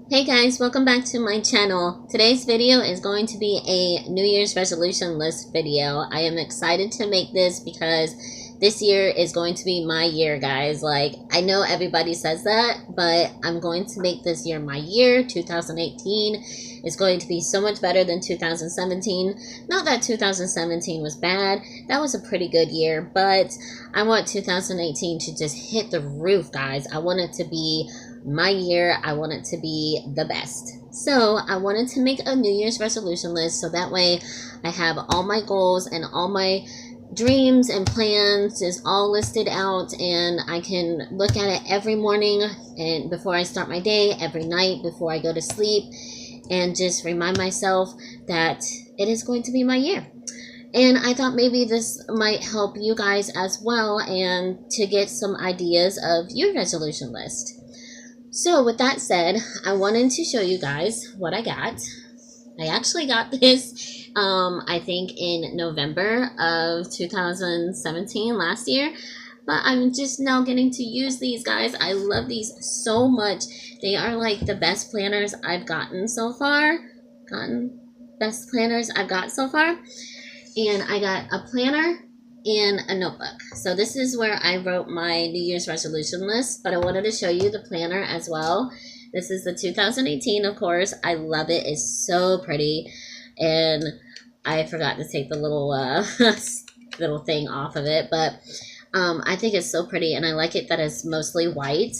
Hey guys, welcome back to my channel. Today's video is going to be a New Year's resolution list video. I am excited to make this because this year is going to be my year, guys. Like, I know everybody says that, but I'm going to make this year my year. 2018 is going to be so much better than 2017. Not that 2017 was bad. That was a pretty good year, but I want 2018 to just hit the roof, guys. I want it to be my year. I want it to be the best. So I wanted to make a New Year's resolution list so that way I have all my goals and all my dreams and plans is all listed out, and I can look at it every morning and before I start my day, every night before I go to sleep, and just remind myself that it is going to be my year. And I thought maybe this might help you guys as well, and to get some ideas of your resolution list. So with that said, I wanted to show you guys what I got. I actually got this, I think in November of 2017, last year. But I'm just now getting to use these, guys. I love these so much. They are like the best planners I've gotten so far. Best planners I've got so far. And I got a planner and a notebook. So this is where I wrote my New Year's resolution list, but I wanted to show you the planner as well. This is the 2018, of course. I love it. It's so pretty. And I forgot to take the little little thing off of it, but I think it's so pretty, and I like it that it's mostly white,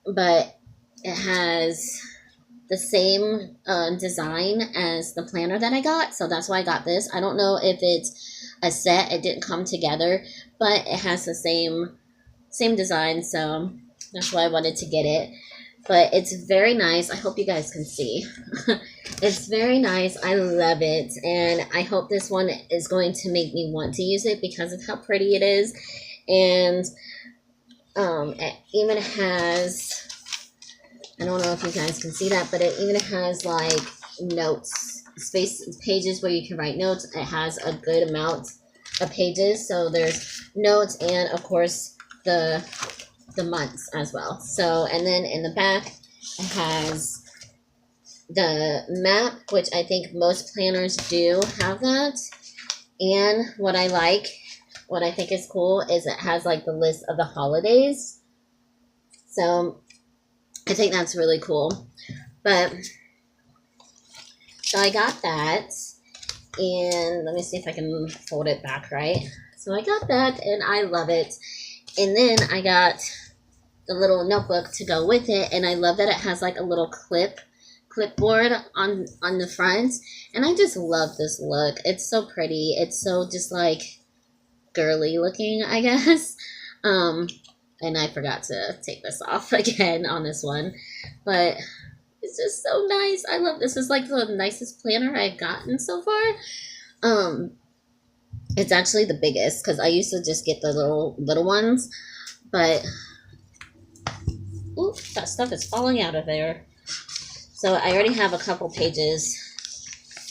but it has the same design as the planner that I got, so that's why I got this. I don't know if it's a set, it didn't come together, but it has the same design, so that's why I wanted to get it. But it's very nice. I hope you guys can see. It's very nice. I love it, and I hope this one is going to make me want to use it because of how pretty it is. And it even has, I don't know if you guys can see that, but it even has like notes, pages where you can write notes. It has a good amount of pages, so there's notes and of course the months as well. So, and then in the back it has the map, which I think most planners do have that. And what I think is cool is it has like the list of the holidays. So I think that's really cool. But so I got that, and let me see if I can fold it back right. So I got that, and I love it. And then I got the little notebook to go with it, and I love that it has like a little clipboard on the front, and I just love this look. It's so pretty. It's so just like girly looking, I guess. And I forgot to take this off again on this one, but it's just so nice. I love this. Is like the nicest planner I've gotten so far. It's actually the biggest because I used to just get the little ones, but ooh, that stuff is falling out of there. So I already have a couple pages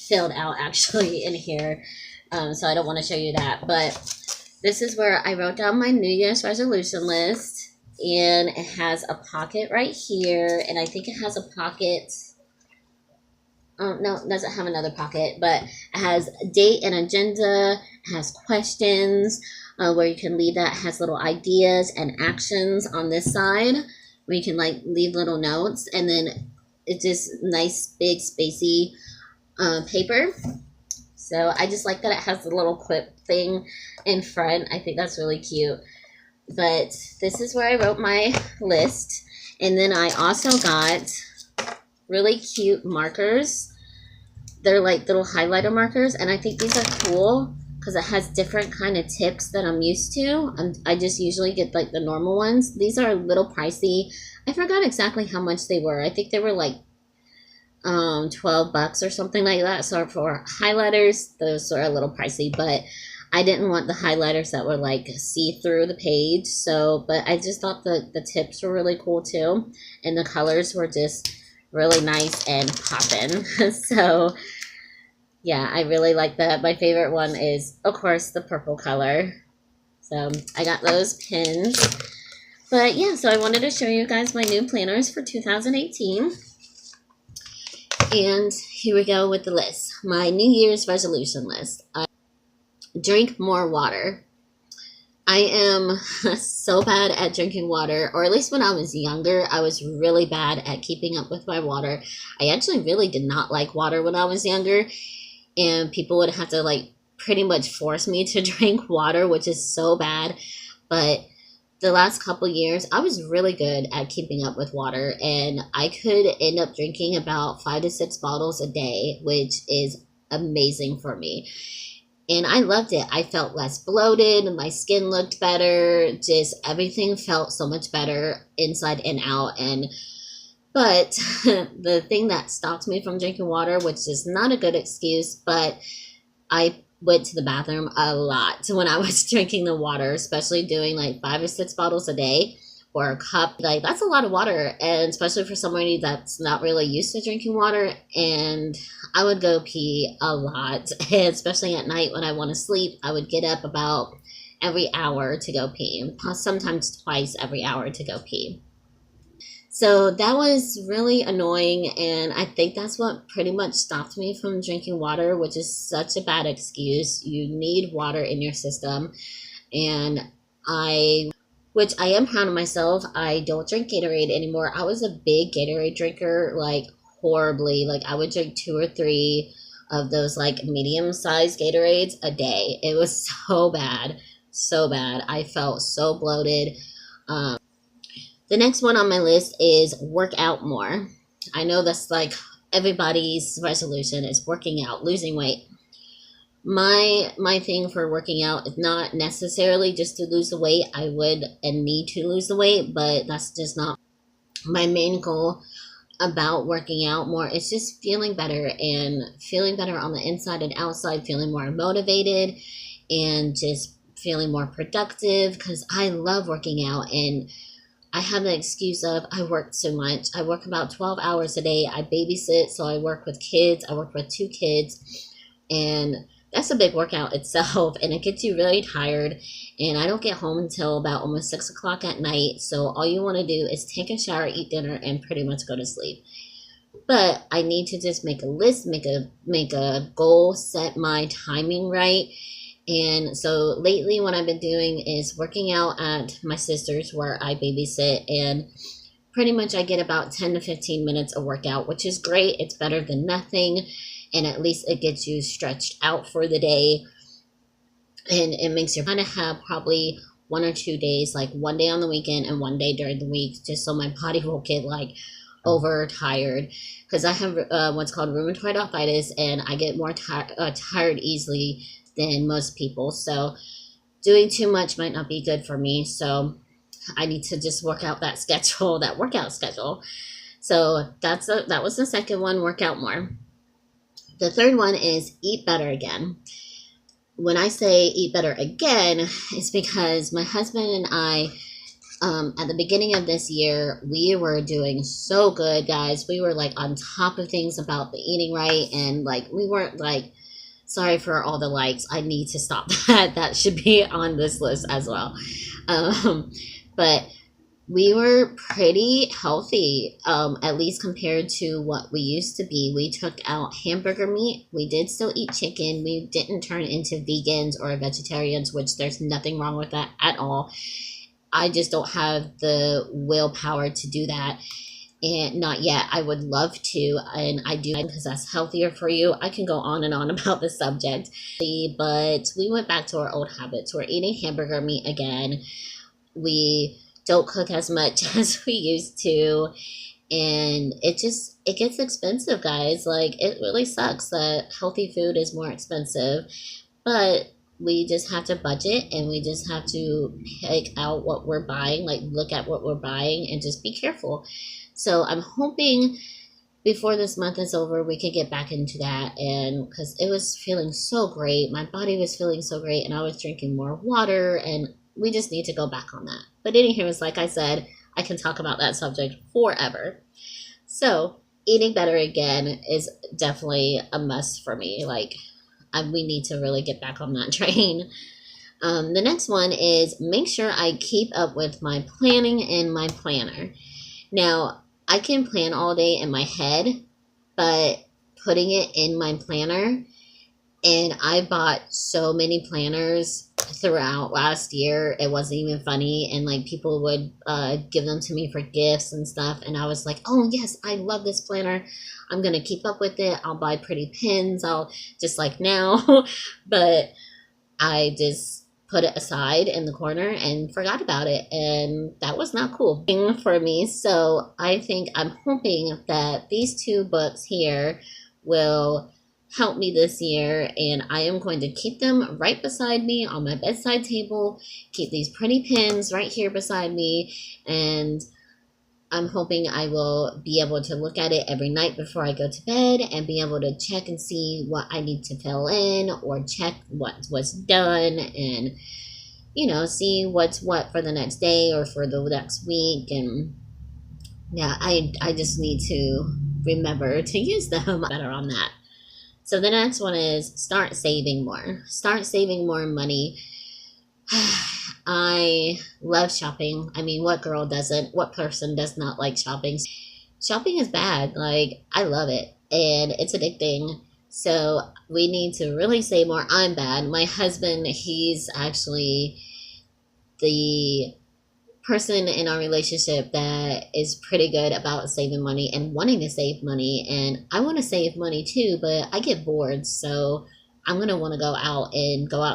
filled out actually in here, so I don't want to show you that. But this is where I wrote down my New Year's resolution list, and it has a pocket right here, and I think it has a pocket. No, it doesn't have another pocket, but it has a date and agenda. It has questions where you can leave that. It has little ideas and actions on this side where you can like leave little notes, and then it's just nice big spacey paper. So I just like that it has the little clip thing in front. I think that's really cute. But this is where I wrote my list. And then I also got really cute markers. They're like little highlighter markers, and I think these are cool because it has different kind of tips that I'm used to. I just usually get like the normal ones. These are a little pricey. I forgot exactly how much they were. I think they were like $12 or something like that. So for highlighters, those are a little pricey, but I didn't want the highlighters that were like see through the page. So, but I just thought the tips were really cool too, and the colors were just really nice and poppin'. So yeah, I really like that. My favorite one is of course the purple color. So I got those pins. But yeah, so I wanted to show you guys my new planners for 2018. And here we go with the list. My New Year's resolution list. Drink more water. I am so bad at drinking water, or at least when I was younger, I was really bad at keeping up with my water. I actually really did not like water when I was younger, and people would have to like pretty much force me to drink water, which is so bad. But the last couple years, I was really good at keeping up with water, and I could end up drinking about 5 to 6 bottles a day, which is amazing for me. And I loved it. I felt less bloated, my skin looked better, just everything felt so much better inside and out. But the thing that stopped me from drinking water, which is not a good excuse, but I went to the bathroom a lot when I was drinking the water, especially doing like 5 or 6 bottles a day or a cup. Like, that's a lot of water, and especially for somebody that's not really used to drinking water. And I would go pee a lot, and especially at night when I want to sleep, I would get up about every hour to go pee, sometimes twice every hour to go pee. So that was really annoying, and I think that's what pretty much stopped me from drinking water, which is such a bad excuse. You need water in your system, and which I am proud of myself, I don't drink Gatorade anymore. I was a big Gatorade drinker, like horribly. Like, I would drink 2 or 3 of those like medium-sized Gatorades a day. It was so bad, so bad. I felt so bloated. The next one on my list is work out more. I know that's like everybody's resolution is working out, losing weight. My thing for working out is not necessarily just to lose the weight. I would and need to lose the weight, but that's just not my main goal about working out more. It's just feeling better, and feeling better on the inside and outside, feeling more motivated, and just feeling more productive, because I love working out. And I have the excuse of I work so much. I work about 12 hours a day. I babysit, so I work with kids. I work with 2 kids, and that's a big workout itself, and it gets you really tired. And I don't get home until about almost 6 o'clock at night, so all you want to do is take a shower, eat dinner, and pretty much go to sleep. But I need to just make a list, make a goal, set my timing right. And so lately what I've been doing is working out at my sister's where I babysit, and pretty much I get about 10 to 15 minutes of workout, which is great. It's better than nothing, and at least it gets you stretched out for the day, and it makes you kind of have probably 1 or 2 days, like one day on the weekend and one day during the week, just so my body will get like overtired, because I have what's called rheumatoid arthritis, and I get more tired easily than most people. So doing too much might not be good for me. So I need to just work out that schedule, that workout schedule. So that was the second one, work out more. The third one is eat better again. When I say eat better again, it's because my husband and I, at the beginning of this year, we were doing so good, guys. We were like on top of things about the eating right, and like we weren't like, sorry for all the likes, I need to stop that. That should be on this list as well. But we were pretty healthy, at least compared to what we used to be. We took out hamburger meat. We did still eat chicken. We didn't turn into vegans or vegetarians, which there's nothing wrong with that at all. I just don't have the willpower to do that. And not yet. I would love to, and I do, because that's healthier for you. I can go on and on about this subject, but we went back to our old habits. We're eating hamburger meat again. We don't cook as much as we used to, and it gets expensive, guys. Like, it really sucks that healthy food is more expensive, but we just have to budget, and we just have to pick out what we're buying, like look at what we're buying, and just be careful. So I'm hoping before this month is over, we could get back into that, and because it was feeling so great, my body was feeling so great, and I was drinking more water, and we just need to go back on that. But anyways, like I said, I can talk about that subject forever. So eating better again is definitely a must for me. Like, we need to really get back on that train. The next one is make sure I keep up with my planning and my planner. Now, I can plan all day in my head, but putting it in my planner. And I bought so many planners throughout last year. It wasn't even funny. And like people would give them to me for gifts and stuff. And I was like, oh, yes, I love this planner. I'm going to keep up with it. I'll buy pretty pins. I'll just like now. But I just put it aside in the corner and forgot about it. And that was not cool for me. So I'm hoping that these two books here will help me this year, and I am going to keep them right beside me on my bedside table, keep these pretty pins right here beside me, and I'm hoping I will be able to look at it every night before I go to bed and be able to check and see what I need to fill in or check what was done and, see what's what for the next day or for the next week. And yeah, I just need to remember to use them better on that. So the next one is start saving more. Start saving more money. I love shopping. I mean, what girl doesn't? What person does not like shopping? Shopping is bad. Like, I love it. And it's addicting. So we need to really save more. I'm bad. My husband, he's actually the person in our relationship that is pretty good about saving money and wanting to save money, and I want to save money too, but I get bored, so I'm gonna want to go out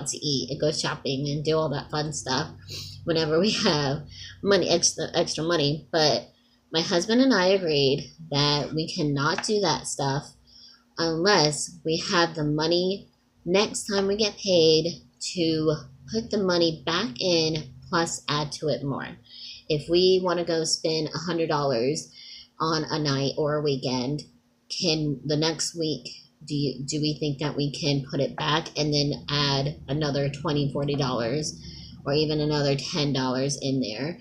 to eat and go shopping and do all that fun stuff whenever we have extra money. But my husband and I agreed that we cannot do that stuff unless we have the money next time we get paid to put the money back in plus add to it more. If we want to go spend $100 on a night or a weekend, can the next week do we think that we can put it back and then add another $20-$40 or even another $10 in there?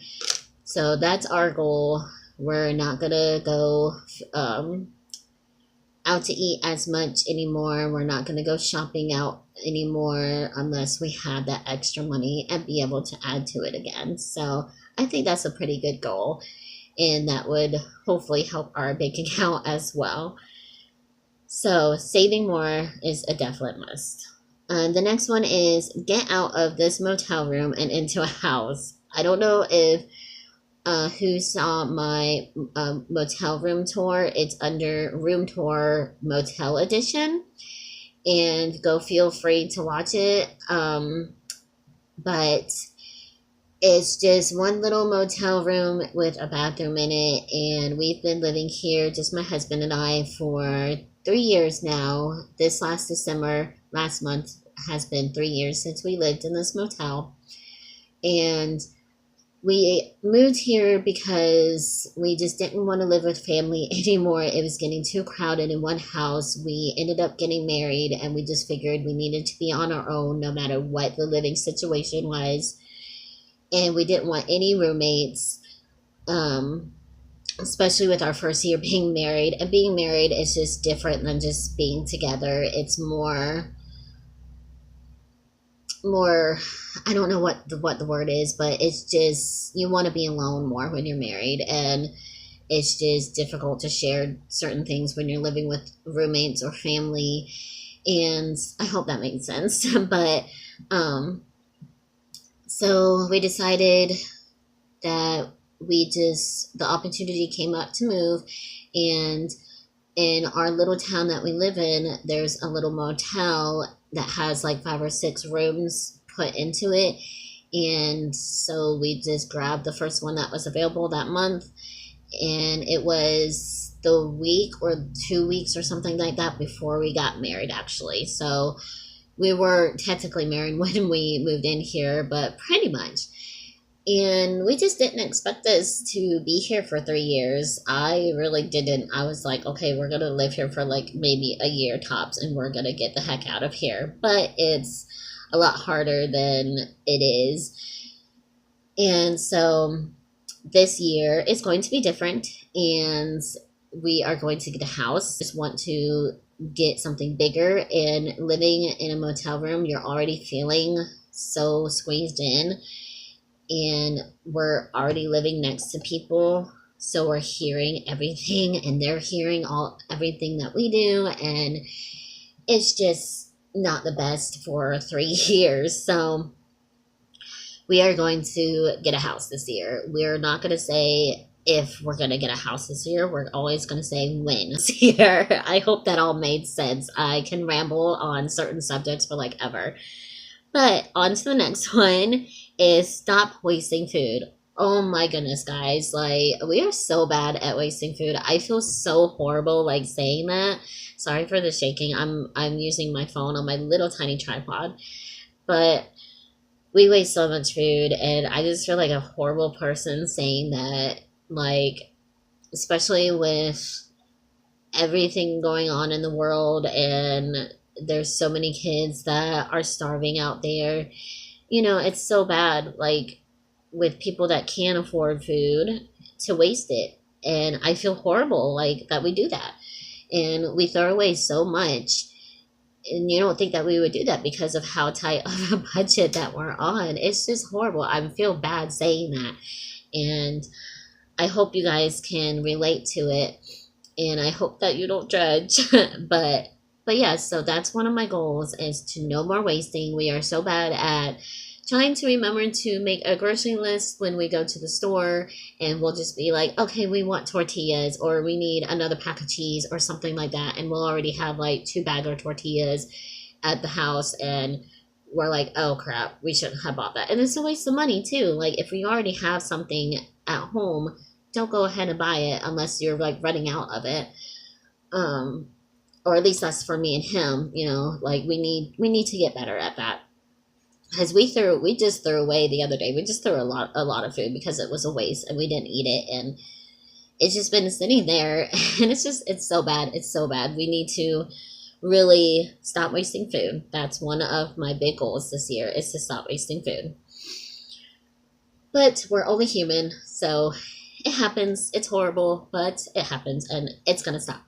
So that's our goal. We're not gonna go out to eat as much anymore. We're not gonna go shopping out anymore unless we have that extra money and be able to add to it again. So I think that's a pretty good goal, and that would hopefully help our bank account as well. So saving more is a definite must. The next one is get out of this motel room and into a house. I don't know if who saw my motel room tour. It's under Room Tour Motel Edition, and go feel free to watch it. But it's just one little motel room with a bathroom in it, and we've been living here, just my husband and I, for 3 years now. This last month, has been 3 years since we lived in this motel. And we moved here because we just didn't want to live with family anymore. It was getting too crowded in one house. We ended up getting married, and we just figured we needed to be on our own no matter what the living situation was. And we didn't want any roommates, especially with our first year being married. And being married is just different than just being together. It's more, I don't know what the word is, but it's just, you want to be alone more when you're married, and it's just difficult to share certain things when you're living with roommates or family. And I hope that makes sense. But so we decided that the opportunity came up to move, and in our little town that we live in, there's a little motel that has like 5 or 6 rooms put into it. And so we just grabbed the first one that was available that month, and it was the week or 2 weeks or something like that before we got married, actually. So we were technically married when we moved in here, but pretty much. And we just didn't expect us to be here for 3 years. I really didn't. I was like, okay, we're going to live here for like maybe a year tops, and we're going to get the heck out of here. But it's a lot harder than it is. And so this year is going to be different, and we are going to get a house. Just want to get something bigger, and living in a motel room, you're already feeling so squeezed in. And we're already living next to people So we're hearing everything, and they're hearing everything that we do, and it's just not the best for 3 years. So we are going to get a house this year. We're not going to say if we're going to get a house this year. We're always going to say when this year. I hope that all made sense. I can ramble on certain subjects for like ever. But on to the next one is stop wasting food. Oh my goodness, guys. Like, we are so bad at wasting food. I feel so horrible like saying that. Sorry for the shaking. I'm using my phone on my little tiny tripod. But we waste so much food, and I just feel like a horrible person saying that, like, especially with everything going on in the world, and there's so many kids that are starving out there. You know, it's so bad, like, with people that can't afford food, to waste it. And I feel horrible, like, that we do that. And we throw away so much. And you don't think that we would do that because of how tight of a budget that we're on. It's just horrible. I feel bad saying that. And I hope you guys can relate to it. And I hope that you don't judge. But yeah, so that's one of my goals, is to no more wasting. We are so bad at trying to remember to make a grocery list when we go to the store, and we'll just be like, okay, we want tortillas, or we need another pack of cheese or something like that, and we'll already have like 2 bags of tortillas at the house, and we're like, oh crap, we shouldn't have bought that. And it's a waste of money too. Like, if we already have something at home, don't go ahead and buy it unless you're like running out of it. Or at least that's for me and him, you know, like we need to get better at that. Because we just threw away the other day. We just threw a lot of food because it was a waste and we didn't eat it, and it's just been sitting there, and it's so bad. It's so bad. We need to really stop wasting food. That's one of my big goals this year, is to stop wasting food. But we're only human, so it happens. It's horrible, but it happens, and it's gonna stop.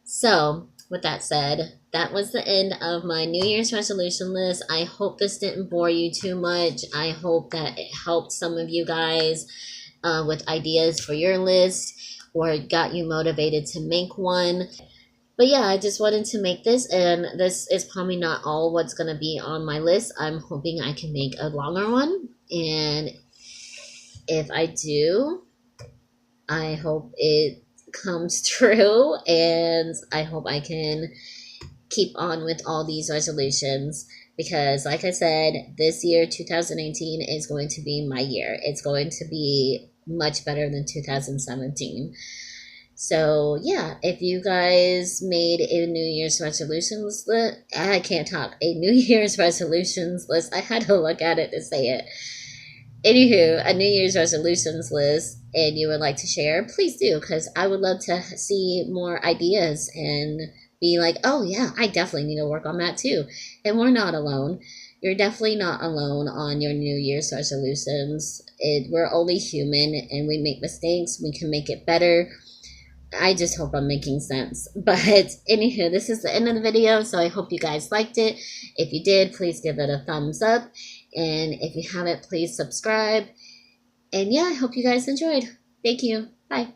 So, with that said, that was the end of my New Year's resolution list. I hope this didn't bore you too much. I hope that it helped some of you guys with ideas for your list, or got you motivated to make one. But yeah, I just wanted to make this, and this is probably not all what's going to be on my list. I'm hoping I can make a longer one, and if I do, I hope it comes true, and I hope I can keep on with all these resolutions, because like I said, this year 2018 is going to be my year. It's going to be much better than 2017. So yeah, if you guys made a New Year's resolutions list, I can't talk, a New Year's resolutions list, I had to look at it to say it. Anywho, a New Year's resolutions list, and you would like to share, please do, because I would love to see more ideas and be like, oh yeah, I definitely need to work on that too. And we're not alone. You're definitely not alone on your New Year's resolutions. We're only human, and we make mistakes. We can make it better. I just hope I'm making sense. But anywho, this is the end of the video, so I hope you guys liked it. If you did, please give it a thumbs up. And if you haven't, please subscribe. And yeah, I hope you guys enjoyed. Thank you. Bye.